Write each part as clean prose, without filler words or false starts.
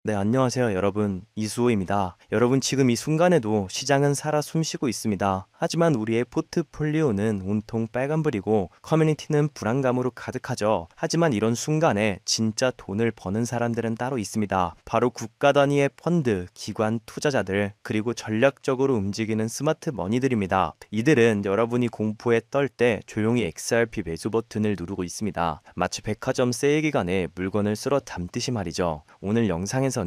네, 안녕하세요, 여러분. 이수호입니다. 여러분, 지금 이 순간에도 시장은 살아 숨쉬고 있습니다. 하지만 우리의 포트폴리오는 온통 빨간불이고 커뮤니티는 불안감으로 가득하죠. 하지만 이런 순간에 진짜 돈을 버는 사람들은 따로 있습니다. 바로 국가 단위의 펀드, 기관 투자자들, 그리고 전략적으로 움직이는 스마트 머니들입니다. 이들은 여러분이 공포에 떨 때 조용히 XRP 매수 버튼을 누르고 있습니다. 마치 백화점 세일 기간에 물건을 쓸어 담듯이 말이죠. 오늘 영상에서는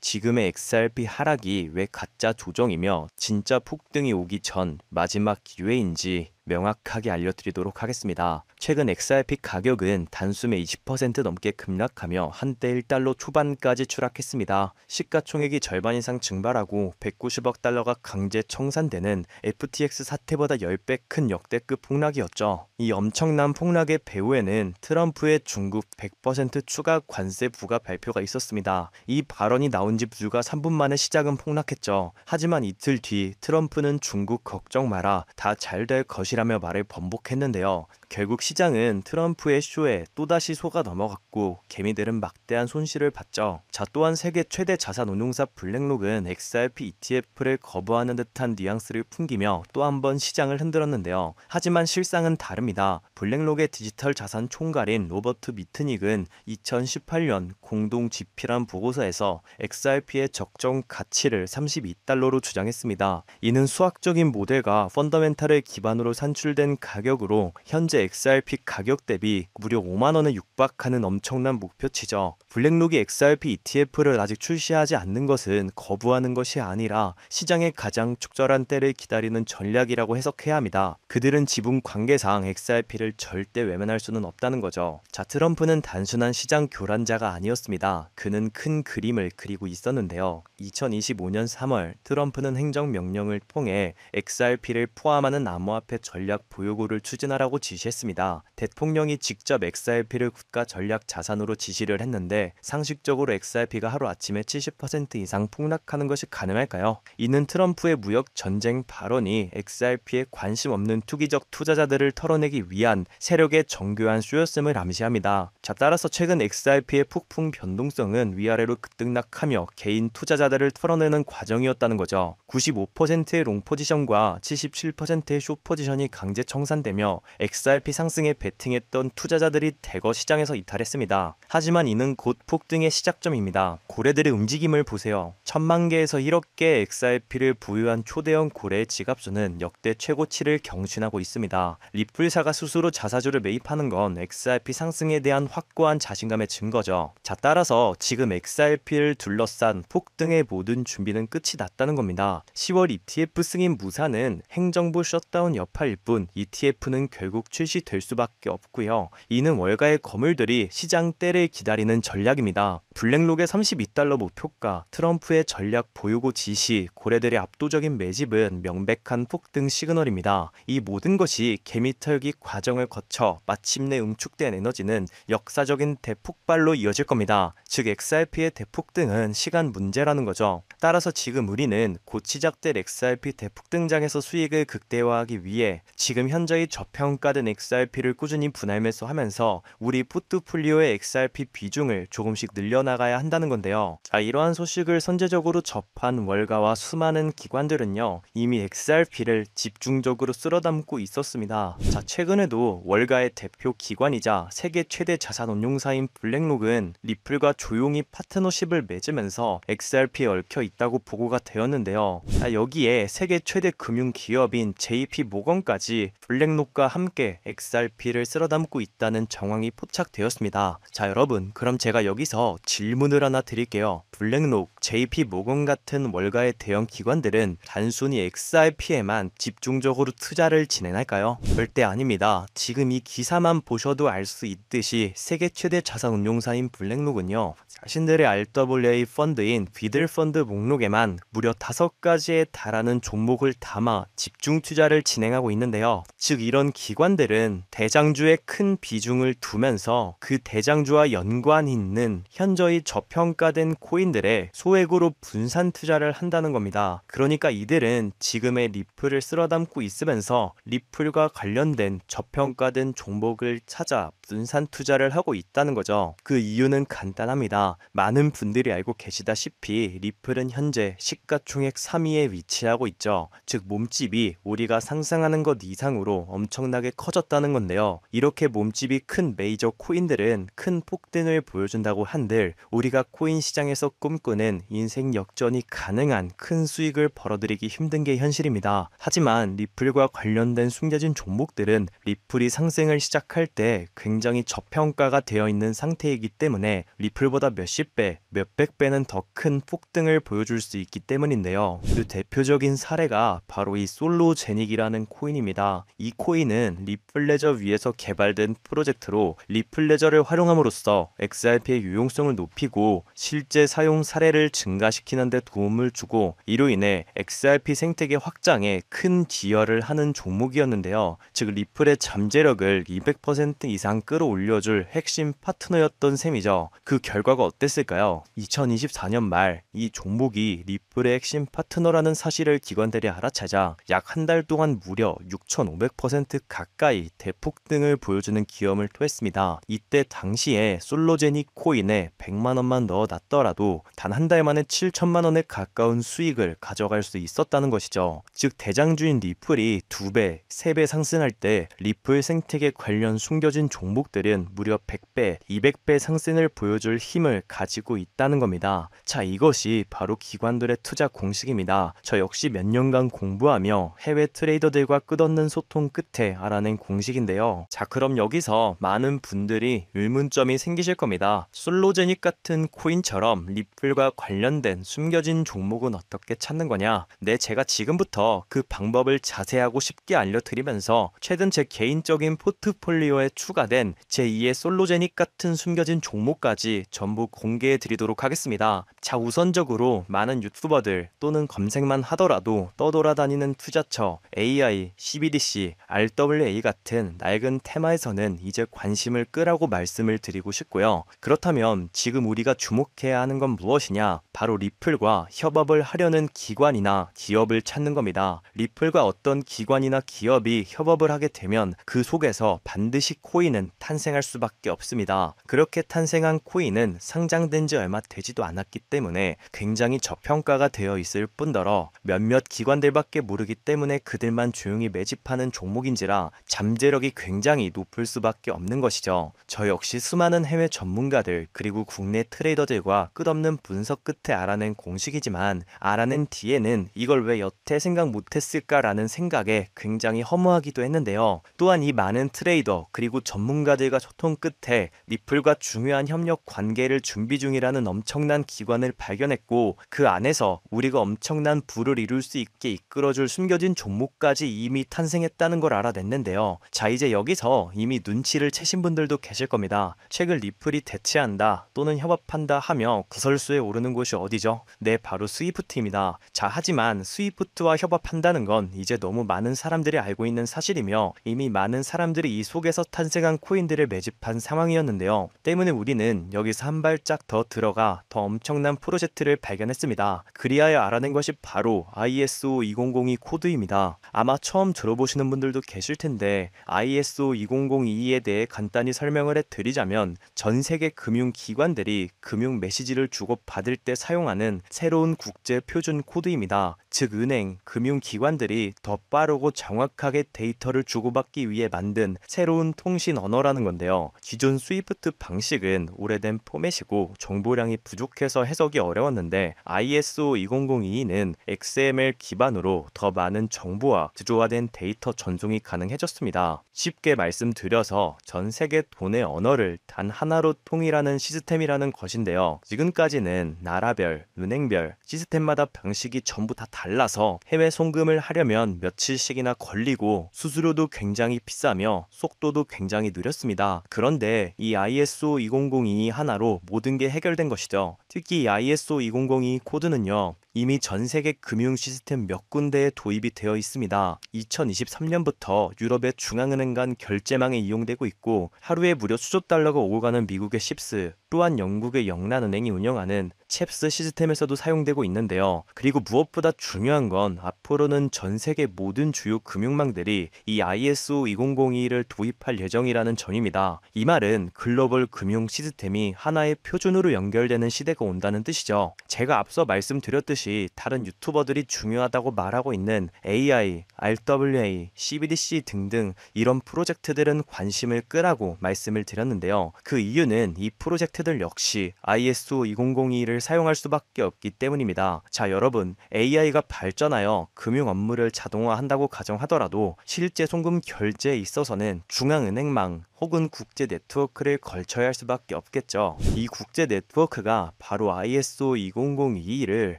지금의 XRP 하락이 왜 가짜 조정이며 진짜 폭등이 오기 전 마지막 기회인지 명확하게 알려드리도록 하겠습니다. 최근 XRP 가격은 단숨에 20% 넘게 급락하며 한때 1달러 초반까지 추락했습니다. 시가총액이 절반 이상 증발하고 190억 달러가 강제 청산되는 FTX 사태보다 10배 큰 역대급 폭락이었죠. 이 엄청난 폭락의 배후에는 트럼프의 중국 100% 추가 관세 부과 발표가 있었습니다. 이 발언이 나온 지 불과 3분 만에 시작은 폭락했죠. 하지만 이틀 뒤 트럼프는 중국 걱정 마라, 다 잘 될 것이라며 말을 번복했는데요. 결국 시장은 트럼프의 쇼에 또다시 속아 넘어갔고 개미들은 막대한 손실을 봤죠. 자, 또한 세계 최대 자산 운용사 블랙록은 XRP ETF를 거부하는 듯한 뉘앙스를 풍기며 또 한 번 시장을 흔들었는데요. 하지만 실상은 다릅니다. 블랙록의 디지털 자산 총괄인 로버트 미트닉은 2018년 공동 집필한 보고서에서 XRP의 적정 가치를 32달러로 주장했습니다. 이는 수학적인 모델과 펀더멘탈을 기반으로 산출된 가격으로 현재 XRP 가격 대비 무려 5만원에 육박하는 엄청난 목표치죠. 블랙록이 XRP ETF를 아직 출시하지 않는 것은 거부하는 것이 아니라 시장의 가장 적절한 때를 기다리는 전략이라고 해석해야 합니다. 그들은 지분 관계상 XRP를 절대 외면할 수는 없다는 거죠. 자, 트럼프는 단순한 시장 교란자가 아니었습니다. 그는 큰 그림을 그리고 있었는데요. 2025년 3월 트럼프는 행정명령을 통해 XRP를 포함하는 암호화폐 전략 보유고를 추진하라고 지시했습니다. 대통령이 직접 XRP를 국가 전략 자산으로 지시를 했는데 상식적으로 XRP가 하루아침에 70% 이상 폭락하는 것이 가능할까요? 이는 트럼프의 무역 전쟁 발언이 XRP에 관심 없는 투기적 투자자들을 털어내기 위한 세력의 정교한 쇼였음을 암시합니다. 자, 따라서 최근 XRP의 폭풍 변동성은 위아래로 급등락하며 개인 투자자들을 털어내는 과정이었다는 거죠. 95%의 롱 포지션과 77%의 숏 포지션이 강제 청산되며 XRP 상승에 베팅했던 투자자들이 대거 시장에서 이탈했습니다. 하지만 이는 곧 폭등의 시작점입니다. 고래들의 움직임을 보세요. 1000만 개에서 1억 개의 XRP를 보유한 초대형 고래의 지갑수는 역대 최고치를 경신하고 있습니다. 리플사가 스스로 자사주를 매입하는 건 XRP 상승에 대한 확고한 자신감의 증거죠. 자, 따라서 지금 XRP를 둘러싼 폭등의 모든 준비는 끝이 났다는 겁니다. 10월 ETF 승인 무산은 행정부 셧다운 여파일 뿐 ETF는 결국 출시될 수밖에 없고요. 이는 월가의 거물들이 시장 때를 기다리는 전략입니다. 블랙록의 32달러 목표가, 트럼프의 전략 보유고 지시, 고래들의 압도적인 매집은 명백한 폭등 시그널입니다. 이 모든 것이 개미털기 과정을 거쳐 마침내 응축된 에너지는 역사적인 대폭발로 이어질 겁니다. 즉 XRP의 대폭등은 시간 문제라는 거죠. 따라서 지금 우리는 곧 시작될 XRP 대폭등장에서 수익을 극대화하기 위해 지금 현저히 저평가된 XRP를 꾸준히 분할 매수하면서 우리 포트폴리오의 XRP 비중을 조금씩 늘려나가야 한다는 건데요. 자, 이러한 소식을 선제적으로 접한 월가와 수많은 기관들은요, 이미 XRP를 집중적으로 쓸어담고 있었습니다. 자, 최근에도 월가의 대표 기관이자 세계 최대 자산 운용사인 블랙록은 리플과 조용히 파트너십을 맺으면서 XRP에 얽혀 있다고 보고가 되었는데요. 자, 여기에 세계 최대 금융 기업인 JP 모건까지 블랙록과 함께 XRP를 쓸어담고 있다는 정황이 포착되었습니다. 자, 여러분, 그럼 제가 여기서 질문을 하나 드릴게요. 블랙록, JP 모건 같은 월가의 대형 기관들은 단순히 XRP에만 집중적으로 투자를 진행할까요? 절대 아닙니다. 지금 이 기사만 보셔도 알 수 있듯이 세계 최대 자산 운용사인 블랙록은요, 자신들의 RWA 펀드인 비들 펀드 목록에만 무려 5가지에 달하는 종목을 담아 집중 투자를 진행하고 있는데요. 즉 이런 기관들은 대장주에 큰 비중을 두면서 그 대장주와 연관 있는 현저히 저평가된 코인들에 소액으로 분산 투자를 한다는 겁니다. 그러니까 이들은 지금의 리플을 쓸어 담고 있으면서 리플과 관련된 저평가된 종목을 찾아 분산 투자를 하고 있다는 거죠. 그 이유는 간단합니다. 많은 분들이 알고 계시다시피 리플은 현재 시가총액 3위에 위치하고 있죠. 즉 몸집이 우리가 상상하는 것 이상으로 엄청나게 커졌다는 건데요. 이렇게 몸집이 큰 메이저 코인들은 큰 폭등을 보여준다고 한들 우리가 코인 시장에서 꿈꾸는 인생 역전이 가능한 큰 수익을 벌어들이기 힘든 게 현실입니다. 하지만 리플과 관련된 숨겨진 종목들은 리플이 상승을 시작할 때 굉장히 저평가가 되어 있는 상태이기 때문에 리플보다 몇십 배, 몇백 배는 더 큰 폭등을 보여줄 수 있기 때문인데요. 그 대표적인 사례가 바로 이 솔로제닉이라는 코인입니다. 이 코인은 리플레저 위에서 개발된 프로젝트로 리플레저를 활용함으로써 XRP의 유용성을 높이고 실제 사용 사례를 증가시키는 데 도움을 주고 이로 인해 XRP 생태계 확장에 큰 기여를 하는 종목이었는데요. 즉 리플의 잠재력을 200% 이상 끌어올려줄 핵심 파트너였던 셈이죠. 그 결과가 어땠을까요? 2024년 말 이 종목이 리플의 핵심 파트너라는 사실을 기관들이 알아차자 약 한 달 동안 무려 6,500% 가까이 대폭등을 보여주는 기염을 토했습니다. 이때 당시에 솔로제닉 코인에 100만 원만 넣어놨더라도 단 한 달 만에 7천만 원에 가까운 수익을 가져갈 수 있었다는 것이죠. 즉 대장주인 리플이 2배, 3배 상승할 때 리플 생태계 관련 숨겨진 종목들은 무려 100배, 200배 상승을 보여줄 힘을 가지고 있다는 겁니다. 자, 이것이 바로 기관들의 투자 공식입니다. 저 역시 몇 년간 공부하며 해외 트레이더들과 끝없는 소통 끝에 알아낸 공식인데요. 자, 그럼 여기서 많은 분들이 의문점이 생기실 겁니다. 솔로제닉 같은 코인처럼 리플과 관련된 숨겨진 종목은 어떻게 찾는 거냐? 네, 제가 지금부터 그 방법을 자세하고 쉽게 알려드리면서 최근 제 개인적인 포트폴리오에 추가된 제2의 솔로제닉 같은 숨겨진 종목까지 전부 공개해 드리도록 하겠습니다. 자, 우선적으로 많은 유튜버들 또는 검색만 하더라도 떠돌아다니는 투자처, AI, CBDC, RWA 같은 낡은 테마에서는 이제 관심을 끄라고 말씀을 드리고 싶고요. 그렇다면 지금 우리가 주목해야 하는 건 무엇이냐? 바로 리플과 협업을 하려는 기관이나 기업을 찾는 겁니다. 리플과 어떤 기관이나 기업이 협업을 하게 되면 그 속에서 반드시 코인은 탄생할 수밖에 없습니다. 그렇게 탄생한 코인은 상장된 지 얼마 되지도 않았기 때문에 굉장히 저평가가 되어 있을 뿐더러 몇몇 기관들밖에 모르기 때문에 그들만 조용히 매집하는 종목인지라 잠재력이 굉장히 높을 수밖에 없는 것이죠. 저 역시 수많은 해외 전문가들 그리고 국내 트레이더들과 끝없는 분석 끝에 알아낸 공식이지만 알아낸 뒤에는 이걸 왜 여태 생각 못했을까라는 생각에 굉장히 허무하기도 했는데요. 또한 이 많은 트레이더 그리고 전문가들과 소통 끝에 리플과 중요한 협력 관계를 준비 중이라는 엄청난 기관을 발견했고 그 안에서 우리가 엄청난 부를 이룰 수 있게 이끌어줄 숨겨진 종목까지 이미 탄생했다는 걸 알아냈는데요. 자, 이제 여기서 이미 눈치를 채신 분들도 계실 겁니다. 최근 리플이 대체한다 또는 협업한다 하며 구설수에 오르는 곳이 어디죠? 네, 바로 스위프트입니다. 자, 하지만 스위프트와 협업한다는 건 이제 너무 많은 사람들이 알고 있는 사실이며 이미 많은 사람들이 이 속에서 탄생한 코인들을 매집한 상황이었는데요. 때문에 우리는 여기서 한 발짝 더 들어가 더 엄청난 프로젝트를 발견했습니다. 그리하여 알아낸 것이 바로 ISO 2002 코드입니다. 아마 처음 들어보시는 분들도 계실 텐데 ISO 2002에 대해 간단히 설명을 해드리자면 전 세계 금융기관들이 금융 메시지를 주고받을 때 사용하는 새로운 국제 표준 코드입니다. 즉 은행, 금융기관들이 더 빠르고 정확하게 데이터를 주고받기 위해 만든 새로운 통신 언어라는 건데요. 기존 스위프트 방식은 오래된 포맷이고 정보량이 부족해서 해석이 어려웠는데 ISO 2002는 XML 기반으로 더 많은 정보와 구조화된 데이터 전송이 가능해졌습니다. 쉽게 말씀드려서 전 세계 돈의 언어를 단 하나로 통일하는 시스템이라는 것인데요. 지금까지는 나라별, 은행별, 시스템마다 방식이 전부 다 달라서 해외 송금을 하려면 며칠씩이나 걸리고 수수료도 굉장히 비싸며 속도도 굉장히 느렸습니다. 그런데 이 ISO 2002 하나로 모든 게 해결된 것이죠. 특히 이 ISO 2002 코드는요. 이미 전 세계 금융 시스템 몇 군데에 도입이 되어 있습니다. 2023년부터 유럽의 중앙은행 간 결제망에 이용되고 있고 하루에 무려 수조 달러가 오고 가는 미국의 칩스, 또한 영국의 영란은행이 운영하는 챕스 시스템에서도 사용되고 있는데요. 그리고 무엇보다 중요한 건 앞으로는 전 세계 모든 주요 금융망들이 이 ISO 2002를 도입할 예정이라는 점입니다. 이 말은 글로벌 금융 시스템이 하나의 표준으로 연결되는 시대가 온다는 뜻이죠. 제가 앞서 말씀드렸듯이 다른 유튜버들이 중요하다고 말하고 있는 AI, RWA, CBDC 등등 이런 프로젝트들은 관심을 끄라고 말씀을 드렸는데요. 그 이유는 이 프로젝트들 역시 ISO 2002를 사용할 수밖에 없기 때문입니다. 자, 여러분, AI가 발전하여 금융 업무를 자동화한다고 가정하더라도 실제 송금 결제에 있어서는 중앙은행망 혹은 국제 네트워크를 걸쳐야 할 수밖에 없겠죠. 이 국제 네트워크가 바로 ISO 2002를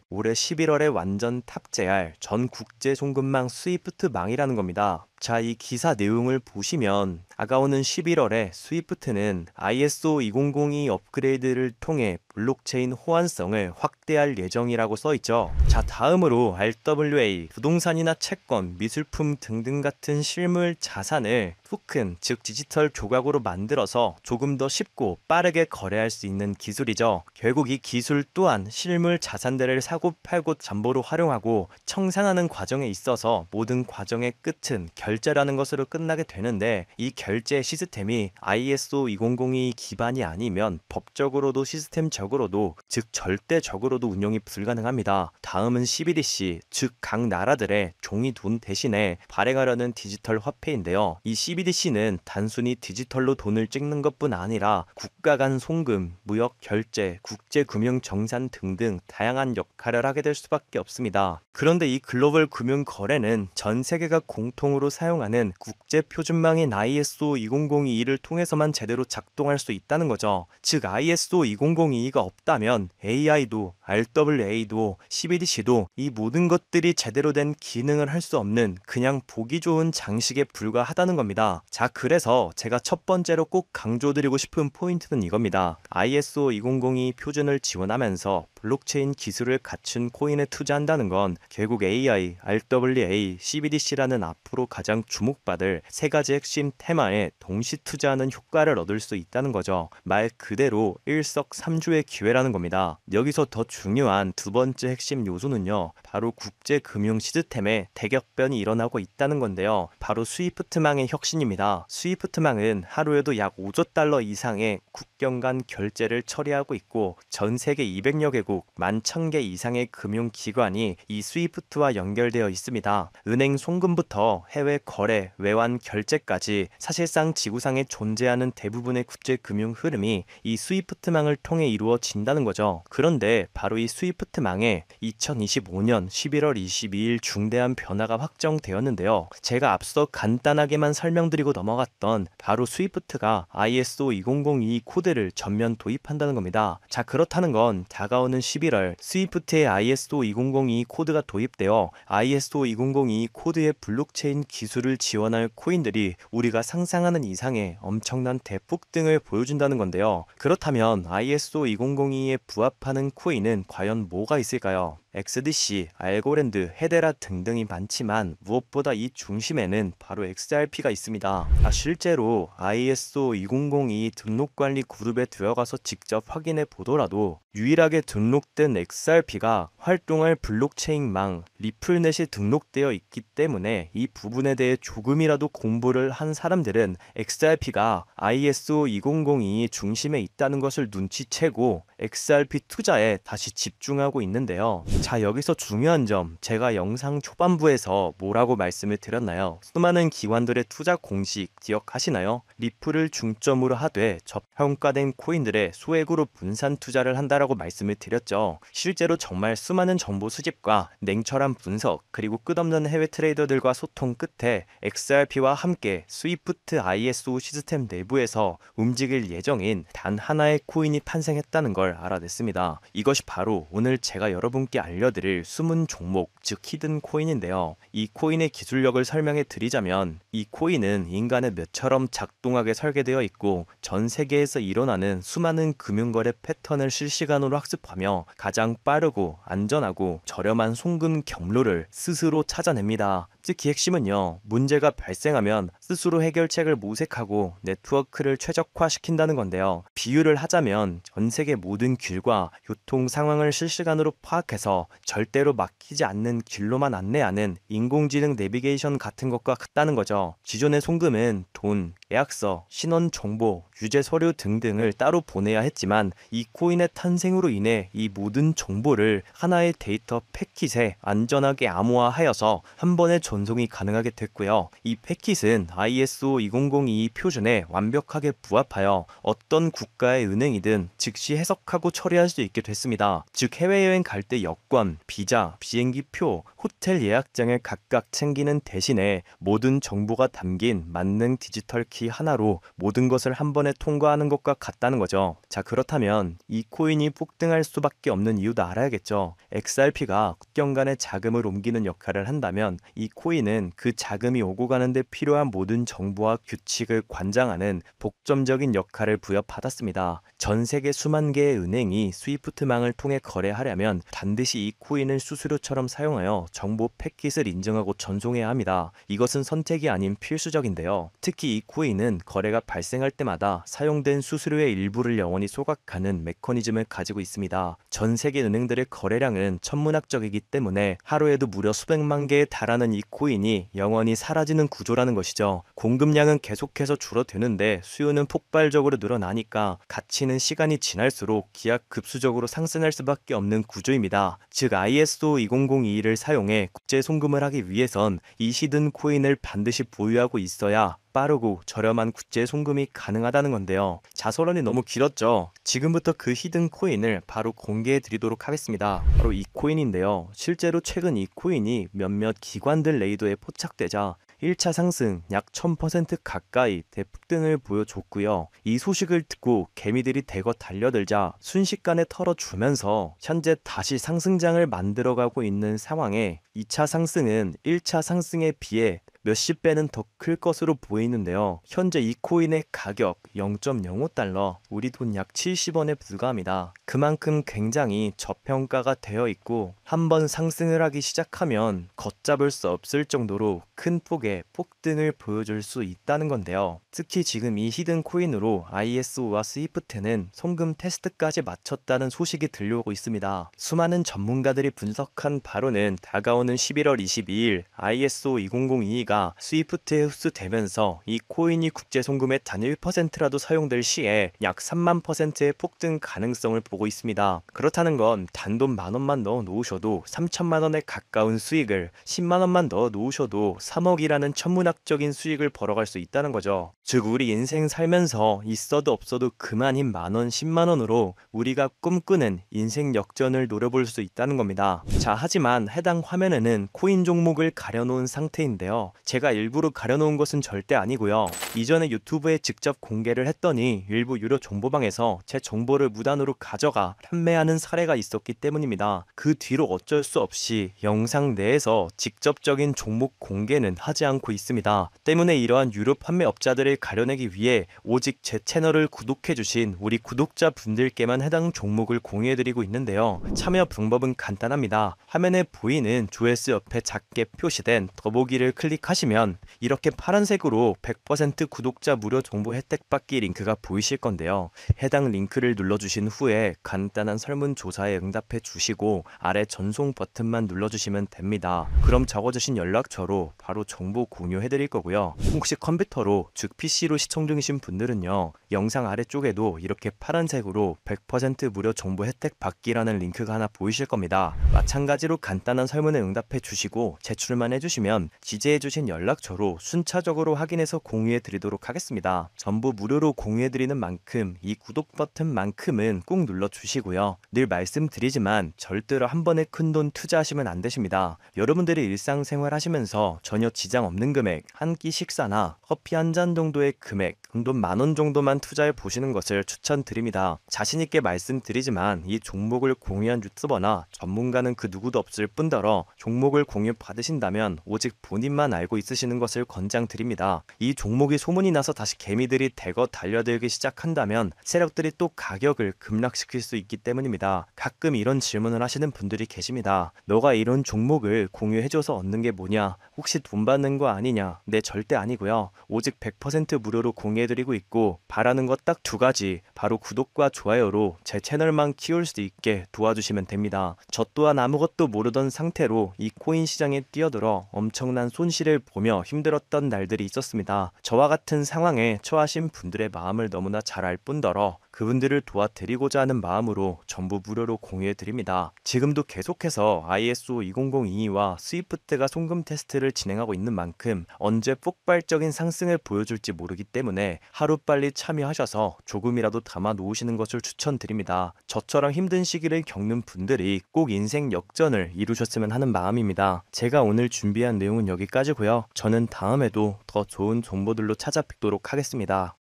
올해 11월에 완전 탑재할 전 국제 송금망 스위프트망이라는 겁니다. 자, 이 기사 내용을 보시면 다가오는 11월에 스위프트는 ISO 2002 업그레이드를 통해 블록체인 호환성을 확대할 예정이라고 써있죠. 자, 다음으로 RWA, 부동산이나 채권, 미술품 등등 같은 실물 자산을 토큰, 즉 디지털 조각으로 만들어서 조금 더 쉽고 빠르게 거래할 수 있는 기술이죠. 결국 이 기술 또한 실물 자산들을 사고 팔고 잠보로 활용하고 청산하는 과정에 있어서 모든 과정의 끝은 결제라는 것으로 끝나게 되는데, 이 결제 시스템이 ISO 2002 기반이 아니면 법적으로도 시스템적으로도, 즉 절대적으로도 운영이 불가능합니다. 다음은 CBDC, 즉 각 나라들의 종이 돈 대신에 발행하려는 디지털 화폐인데요. 이 CBDC는 단순히 디지털로 돈을 찍는 것뿐 아니라 국가 간 송금, 무역 결제, 국제 금융 정산 등등 다양한 역할을 하게 될 수밖에 없습니다. 그런데 이 글로벌 금융 거래는 전 세계가 공통으로 사용하는 국제 표준망인 ISO 2002를 통해서만 제대로 작동할 수 있다는 거죠. 즉 ISO 2002가 없다면 AI도, RWA도, CBDC도 이 모든 것들이 제대로 된 기능을 할 수 없는 그냥 보기 좋은 장식에 불과하다는 겁니다. 자, 그래서 제가 첫 번째로 꼭 강조드리고 싶은 포인트는 이겁니다. ISO 2002 표준을 지원하면서 블록체인 기술을 갖춘 코인에 투자한다는 건 결국 AI, RWA, CBDC라는 앞으로 가장 주목받을 세 가지 핵심 테마에 동시 투자하는 효과를 얻을 수 있다는 거죠. 말 그대로 일석삼조의 기회라는 겁니다. 여기서 더 중요한 두 번째 핵심 요소는요, 바로 국제 금융 시스템의 대격변이 일어나고 있다는 건데요. 바로 스위프트망의 혁신입니다. 스위프트망은 하루에도 약 5조 달러 이상의 국경 간 결제를 처리하고 있고 전 세계 200여 개국 11,000개 이상의 금융기관이 이 스위프트와 연결되어 있습니다. 은행 송금부터 해외 거래, 외환 결제까지 사실상 지구상에 존재하는 대부분의 국제 금융 흐름이 이 스위프트망을 통해 이루어진다는 거죠. 그런데 바로 이 스위프트망에 2025년 11월 22일 중대한 변화가 확정되었는데요. 제가 앞서 간단하게만 설명드리고 넘어갔던 바로 스위프트가 ISO 2002 코드를 전면 도입한다는 겁니다. 자, 그렇다는 건 다가오는 11월 스위프트의 ISO 2002 코드가 도입되어 ISO 2002 코드의 블록체인 기술을 지원할 코인들이 우리가 상상하는 이상의 엄청난 대폭등을 보여준다는 건데요. 그렇다면 ISO 2002에 부합하는 코인은 과연 뭐가 있을까요? XDC, 알고랜드, 헤데라 등등이 많지만 무엇보다 이 중심에는 바로 XRP가 있습니다. 실제로 ISO 2002 등록관리 그룹에 들어가서 직접 확인해 보더라도 유일하게 등록된 XRP가 활동할 블록체인망 리플넷이 등록되어 있기 때문에 이 부분에 대해 조금이라도 공부를 한 사람들은 XRP가 ISO 2002 중심에 있다는 것을 눈치채고 XRP 투자에 다시 집중하고 있는데요. 자, 여기서 중요한 점, 제가 영상 초반부에서 뭐라고 말씀을 드렸나요? 수많은 기관들의 투자 공식 기억하시나요? 리플을 중점으로 하되 저평가된 코인들의 소액으로 분산 투자를 한다라고 말씀을 드렸죠. 실제로 정말 수많은 정보 수집과 냉철한 분석, 그리고 끝없는 해외 트레이더들과 소통 끝에 XRP와 함께 스위프트 ISO 시스템 내부에서 움직일 예정인 단 하나의 코인이 탄생했다는 걸 알아냈습니다. 이것이 바로 오늘 제가 여러분께 알려드릴 숨은 종목, 즉 히든 코인인데요. 이 코인의 기술력을 설명해 드리자면 이 코인은 인간의 뇌처럼 작동하게 설계되어 있고 전 세계에서 일어나는 수많은 금융거래 패턴을 실시간으로 학습하며 가장 빠르고 안전하고 저렴한 송금 경로를 스스로 찾아냅니다. 특히 핵심은요, 문제가 발생하면 스스로 해결책을 모색하고 네트워크를 최적화시킨다는 건데요. 비유를 하자면 전 세계 모든 길과 교통 상황을 실시간으로 파악해서 절대로 막히지 않는 길로만 안내하는 인공지능 내비게이션 같은 것과 같다는 거죠. 기존의 송금은 돈, 계약서, 신원 정보, 유죄 서류 등등을 따로 보내야 했지만 이 코인의 탄생으로 인해 이 모든 정보를 하나의 데이터 패킷에 안전하게 암호화하여서 한 번에 전송이 가능하게 됐고요. 이 패킷은 ISO 2002 표준에 완벽하게 부합하여 어떤 국가의 은행이든 즉시 해석하고 처리할 수 있게 됐습니다. 즉 해외여행 갈 때 여권, 비자, 비행기표, 호텔 예약장을 각각 챙기는 대신에 모든 정보가 담긴 만능 디지털 키 하나로 모든 것을 한 번에 통과하는 것과 같다는 거죠. 자, 그렇다면 이 코인이 폭등할 수밖에 없는 이유도 알아야겠죠. XRP가 국경 간의 자금을 옮기는 역할을 한다면 이 코인은 그 자금이 오고 가는데 필요한 모든 정보와 규칙을 관장하는 독점적인 역할을 부여받았습니다. 전 세계 수만 개의 은행이 스위프트망을 통해 거래하려면 반드시 이 코인을 수수료처럼 사용하여 정보 패킷을 인증하고 전송해야 합니다. 이것은 선택이 아닌 필수적인데요. 특히 이 코인은 거래가 발생할 때마다 사용된 수수료의 일부를 영원히 소각하는 메커니즘을 가지고 있습니다. 전 세계 은행들의 거래량은 천문학적이기 때문에 하루에도 무려 수백만 개에 달하는 이 코인이 영원히 사라지는 구조라는 것이죠. 공급량은 계속해서 줄어드는데 수요는 폭발적으로 늘어나니까 가치는 시간이 지날수록 기하급수적으로 상승할 수밖에 없는 구조입니다. 즉 ISO 2002를 사용해 국제 송금을 하기 위해선 이 히든 코인을 반드시 보유하고 있어야 빠르고 저렴한 국제 송금이 가능하다는 건데요. 자서론이 너무 길었죠. 지금부터 그 히든 코인을 바로 공개해 드리도록 하겠습니다. 바로 이 코인인데요. 실제로 최근 이 코인이 몇몇 기관들 레이더에 포착되자 1차 상승 약 1000% 가까이 대폭등을 보여줬고요. 이 소식을 듣고 개미들이 대거 달려들자 순식간에 털어주면서 현재 다시 상승장을 만들어가고 있는 상황에 2차 상승은 1차 상승에 비해 몇십 배는 더 클 것으로 보이는데요. 현재 이 코인의 가격 0.05달러, 우리 돈 약 70원에 불과합니다. 그만큼 굉장히 저평가가 되어 있고 한번 상승을 하기 시작하면 걷잡을 수 없을 정도로 큰 폭의 폭등을 보여줄 수 있다는 건데요. 특히 지금 이 히든 코인으로 ISO와 스위프트는 송금 테스트까지 마쳤다는 소식이 들려오고 있습니다. 수많은 전문가들이 분석한 바로는 다가오는 11월 22일 ISO 2002가 스위프트에 흡수되면서 이 코인이 국제 송금의 단 1%라도 사용될 시에 약 3만 %의 폭등 가능성을 보고 있습니다. 그렇다는 건 단돈 10,000원만 넣어 놓으셔도 3천만 원에 가까운 수익을, 10만 원만 넣어 놓으셔도 3억이라는 천문학적인 수익을 벌어갈 수 있다는 거죠. 즉 우리 인생 살면서 있어도 없어도 그만인 만원, 10만 원으로 우리가 꿈꾸는 인생 역전을 노려볼 수 있다는 겁니다. 자, 하지만 해당 화면에는 코인 종목을 가려놓은 상태인데요. 제가 일부러 가려놓은 것은 절대 아니고요. 이전에 유튜브에 직접 공개를 했더니 일부 유료 정보방에서 제 정보를 무단으로 가져가 판매하는 사례가 있었기 때문입니다. 그 뒤로 어쩔 수 없이 영상 내에서 직접적인 종목 공개는 하지 않고 있습니다. 때문에 이러한 유료 판매업자들을 가려내기 위해 오직 제 채널을 구독해주신 우리 구독자분들께만 해당 종목을 공유해드리고 있는데요. 참여 방법은 간단합니다. 화면에 보이는 조회수 옆에 작게 표시된 더보기를 클릭하시면 이렇게 파란색으로 100% 구독자 무료 정보 혜택 받기 링크가 보이실 건데요. 해당 링크를 눌러주신 후에 간단한 설문조사에 응답해 주시고 아래 전송 버튼만 눌러주시면 됩니다. 그럼 적어주신 연락처로 바로 정보 공유해드릴 거고요. 혹시 컴퓨터로 즉 PC로 시청 중이신 분들은요. 영상 아래쪽에도 이렇게 파란색으로 100% 무료 정보 혜택 받기라는 링크가 하나 보이실 겁니다. 마찬가지로 간단한 설문에 응답해 주시고 제출만 해주시면 지지해주신 연락처로 순차적으로 확인해서 공유해 드리도록 하겠습니다. 전부 무료로 공유해 드리는 만큼 이 구독 버튼만큼은 꼭 눌러 주시고요. 늘 말씀드리지만 절대로 한 번에 큰돈 투자하시면 안 되십니다. 여러분들이 일상생활 하시면서 전혀 지장 없는 금액, 한 끼 식사나 커피 한 잔 정도의 금액, 돈 10,000원 정도만 투자해 보시는 것을 추천드립니다. 자신있게 말씀드리지만 이 종목을 공유한 유튜버나 전문가는 그 누구도 없을 뿐더러 종목을 공유 받으신다면 오직 본인만 알고 있으시는 것을 권장드립니다. 이 종목이 소문이 나서 다시 개미들이 대거 달려들기 시작한다면 세력들이 또 가격을 급락시킬 수 있기 때문입니다. 가끔 이런 질문을 하시는 분들이 계십니다. 너가 이런 종목을 공유해줘서 얻는 게 뭐냐? 혹시 돈 받는 거 아니냐? 네, 절대 아니고요. 오직 100% 무료로 공유해드리고 있고 바라는 것 딱 2가지, 바로 구독과 좋아요로 제 채널만 키울 수 있게 도와주시면 됩니다. 저 또한 아무것도 모르던 상태로 이 코인 시장에 뛰어들어 엄청난 손실을 보며 힘들었던 날들이 있었습니다. 저와 같은 상황에 처하신 분들의 마음을 너무나 잘 알 뿐더러 그분들을 도와드리고자 하는 마음으로 전부 무료로 공유해드립니다. 지금도 계속해서 ISO 20022와 스위프트가 송금 테스트를 진행하고 있는 만큼 언제 폭발적인 상승을 보여줄지 모르기 때문에 하루빨리 참여하셔서 조금이라도 담아 놓으시는 것을 추천드립니다. 저처럼 힘든 시기를 겪는 분들이 꼭 인생 역전을 이루셨으면 하는 마음입니다. 제가 오늘 준비한 내용은 여기까지고요. 저는 다음에도 더 좋은 정보들로 찾아뵙도록 하겠습니다.